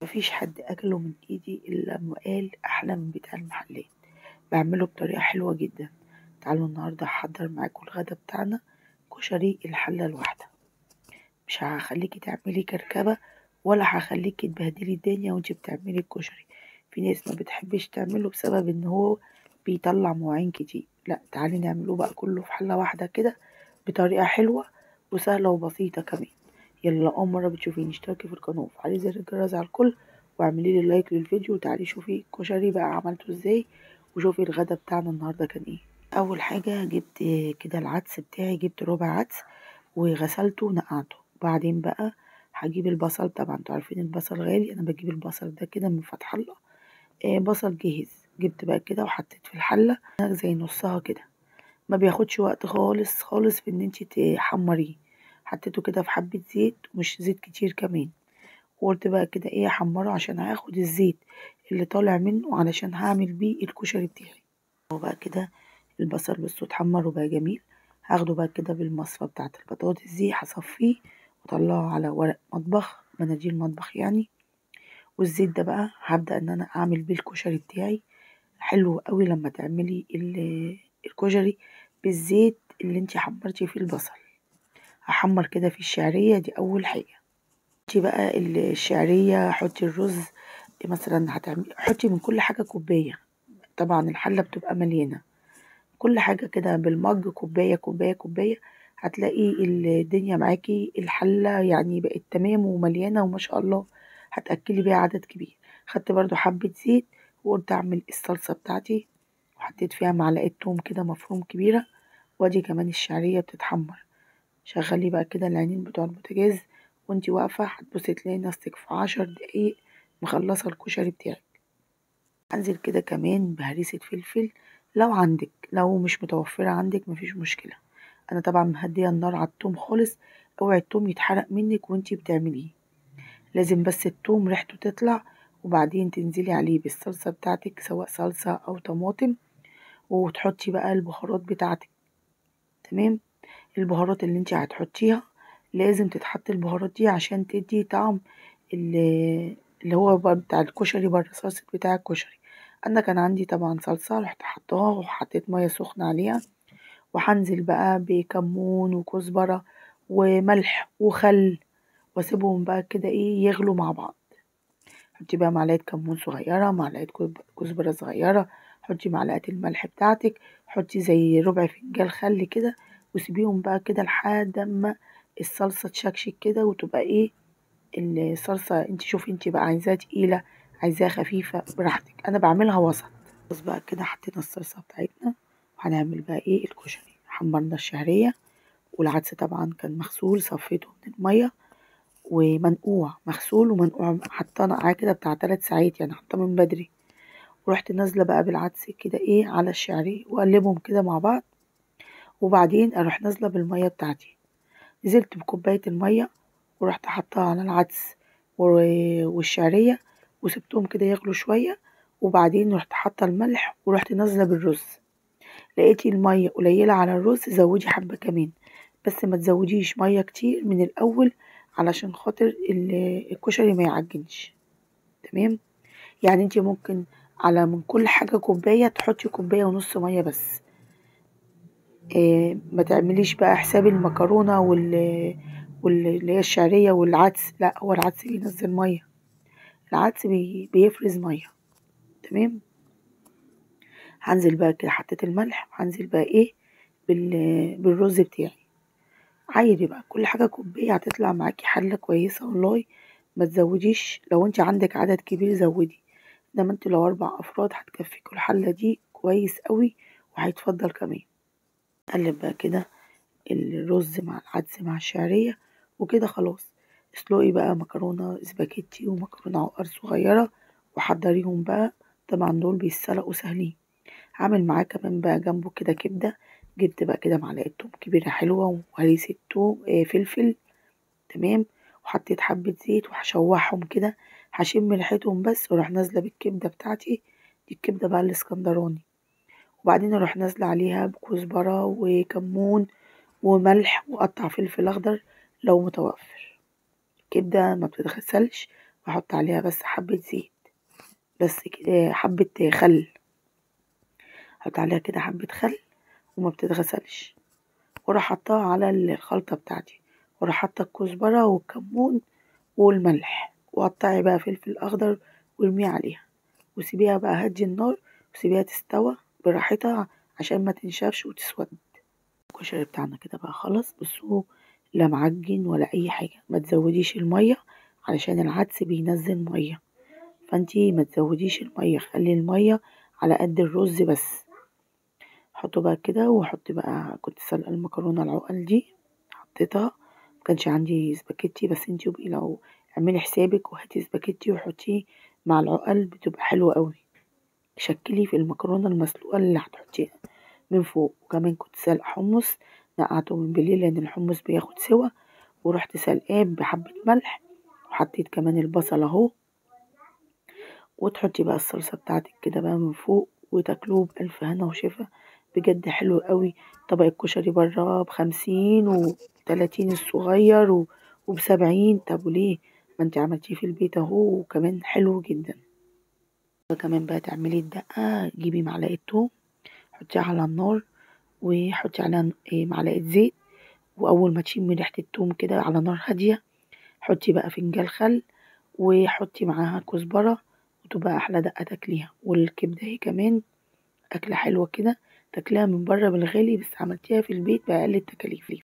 مفيش حد أكله من إيدي إلا لما قال أحلى من بتاع المحلات. بعمله بطريقة حلوة جدا. تعالوا النهاردة هحضر معاكم الغدا بتاعنا، كشري الحلة الواحدة. مش هخليكي تعملي كركبة ولا هخليكي تبهدلي الدنيا وانتي بتعملي الكشري. في ناس ما بتحبش تعمله بسبب ان هو بيطلع مواعين كتير. لا، تعالي نعمله بقى كله في حلة واحدة كده بطريقة حلوة وسهلة وبسيطة كمان. يلا، أول مرة بتشوفيني اشتركي في القناة وفعلي زر الجرس على الكل واعملي لي لايك للفيديو، وتعالي شوفي الكشري بقى عملته ازاي وشوفي الغدا بتاعنا النهارده كان ايه. اول حاجه جبت كده العدس بتاعي، جبت ربع عدس وغسلته ونقعته. وبعدين بقى هجيب البصل، طبعا انتوا عارفين البصل غالي، انا بجيب البصل ده كده من فتح الله. بصل جاهز، جبت بقى كده وحطيت في الحله زي نصها كده. ما بياخدش وقت خالص خالص في ان انتي تحمريه. حطيته كده في حبه زيت، مش زيت كتير كمان. وقلت بقى كده ايه احمره عشان هاخد الزيت اللي طالع منه علشان هعمل بيه الكشري بتاعي. وبقى كده البصل بصوا اتحمر وبقى جميل. هاخده بقى كده بالمصفى بتاعة البطاطس دي، هصفيه واطلعه على ورق مطبخ، مناديل مطبخ يعني. والزيت ده بقى هبدأ ان انا اعمل بيه الكشري بتاعي. حلو قوي لما تعملي الكشري بالزيت اللي انتي حمرتي فيه البصل. هحمر كده في الشعرية دي اول حاجة. حطي بقى الشعرية، حطي الرز. مثلا حطي من كل حاجة كوباية. طبعا الحلة بتبقى مليانة، كل حاجة كده بالمج كوباية كوباية كوباية. هتلاقي الدنيا معاكي الحلة يعني بقت تمام ومليانة وما شاء الله، هتأكلي بيها عدد كبير. خدت برضو حبة زيت وقلت أعمل الصلصة بتاعتي، وحطيت فيها معلقة توم كده مفروم كبيرة. وادي كمان الشعرية بتتحمر. شغلي بقى كده العينين بتوع البوتاجاز وانتي واقفة، هتبصي تلاقي نفسك في 10 دقايق مخلصة الكشري بتاعك. انزل كده كمان بهريسة فلفل لو عندك، لو مش متوفرة عندك مفيش مشكلة. انا طبعا مهدية النار على التوم خالص. اوعي التوم يتحرق منك وانتي بتعمليه، لازم بس التوم ريحته تطلع. وبعدين تنزلي عليه بالصلصة بتاعتك سواء صلصة او طماطم، وتحطي بقى البهارات بتاعتك. تمام. البهارات اللي انتي هتحطيها لازم تتحط البهارات دي عشان تدي طعم اللي هو بتاع الكشري بره، صلصة بتاع الكشري. انا كان عندي طبعا صلصة، رحت حطاها وحطيت مية سخنة عليها. وهنزل بقى بكمون وكزبرة وملح وخل، واسيبهم بقى كده ايه يغلوا مع بعض. حطي بقى معلقة كمون صغيرة، معلقة كزبرة صغيرة، حطي معلقة الملح بتاعتك، حطي زي ربع فنجان خل كده. وسيبيهم بقى كده لحد اما الصلصة تشكشك كده وتبقى ايه الصلصة. انت شوفي انت بقى عايزاها تقيلة عايزاها خفيفة براحتك، انا بعملها وسط. بس بقى كده حطينا الصلصة بتاعتنا وهنعمل بقى ايه الكشري. حمرنا الشعرية والعدس طبعا كان مغسول، صفيته من المية ومنقوع، مغسول ومنقوع. حطاه نقعاه كده بتاع 3 ساعات يعني، حطاه من بدري. ورحت نازلة بقى بالعدس كده ايه على الشعرية واقلبهم كده مع بعض. وبعدين اروح نازلة بالمية بتاعتي. نزلت بكوباية المية ورحت حطها على العدس والشعرية، وسبتهم كده يغلوا شوية. وبعدين رحت حاطة الملح ورحت نازلة بالرز. لقيتي المية قليلة على الرز، زودي حبة كمان، بس ما تزوديش مية كتير من الأول علشان خاطر الكشري ما يعجنش. تمام. يعني انتي ممكن على من كل حاجة كوباية تحطي كوباية ونص مية بس. ما تعمليش بقى حساب المكرونة واللي هي الشعرية والعدس، لا هو العدس بينزل مية، العدس بيفرز مية. تمام. هنزل بقى كده حطيت الملح، وهنزل بقى ايه بالرز بتاعي. عادي بقى كل حاجة كوباية هتطلع معاكي حلة كويسة والله. ما تزوديش، لو انت عندك عدد كبير زودي، انما انت لو 4 افراد هتكفيكوا الحلة دي كويس قوي وهيتفضل كمان. قلب بقى كده الرز مع العدس مع الشعرية وكده خلاص. اسلقي بقى مكرونة سباكيتي ومكرونة عقر صغيرة وحضريهم بقى. طبعا دول بيتسلقوا سهلين. هعمل معاه كمان بقى جنبه كده كبدة. جبت بقى كده معلقة توم كبيرة حلوة وهريسة توم فلفل. تمام. وحطيت حبة زيت وهشوحهم كده، هشم ريحتهم بس واروح نازلة بالكبدة بتاعتي. دي الكبدة بقى الاسكندراني. وبعدين اروح نازلة عليها بكزبرة وكمون وملح وقطع فلفل اخضر لو متوفر. الكبدة ما بتتغسلش واحط عليها بس حبة زيت، بس كده حبة خل، احط عليها كده حبة خل وما بتتغسلش، واروح حطها على الخلطة بتاعتي، واروح حاطة الكزبرة والكمون والملح، وقطعي بقى فلفل اخضر وارميه عليها، وسيبيها بقى هدي النار، وسيبيها تستوى براحتها عشان ما تنشفش وتسود. الكشري بتاعنا كده بقى خلاص. بصوا، لا معجن ولا اي حاجة. ما تزوديش المية علشان العدس بينزل مية، فانتي ما تزوديش المية، خلي المية على قد الرز بس. حطه بقى كده، وحط بقى، كنت سلقة المكرونة العقل دي حطيتها، مكانش عندي سباكيتي، بس انتي بقي لو اعملي حسابك وهاتي سباكيتي وحطيه مع العقل بتبقى حلوة قوي. شكلي في المكرونة المسلوقة اللي هتحطيها من فوق. وكمان كنت سلقة حمص، نقعته من بالليل لان الحمص بياخد سوا، ورحت سلقاه بحبة ملح، وحطيت كمان البصل اهو. وتحطي بقى الصلصة بتاعتك كده بقى من فوق، وتاكلوه بألف هنا وشفا. بجد حلو قوي. طبق الكشري بره ب50 و30 الصغير وب70. طب وليه؟ ما انت عملتيه في البيت اهو، وكمان حلو جدا. كمان بقى تعملي الدقة، جيبي معلقة توم، حطيها على النار، وحطي عليها معلقة زيت، وأول ما تشمي ريحة التوم كده على نار هادية، حطي بقى فنجان خل، وحطي معاها كزبرة، وتبقى أحلى دقة تاكليها. والكبدة هي كمان أكلة حلوة كده، تاكليها من بره بالغالي، بس عملتيها في البيت بأقل التكاليف.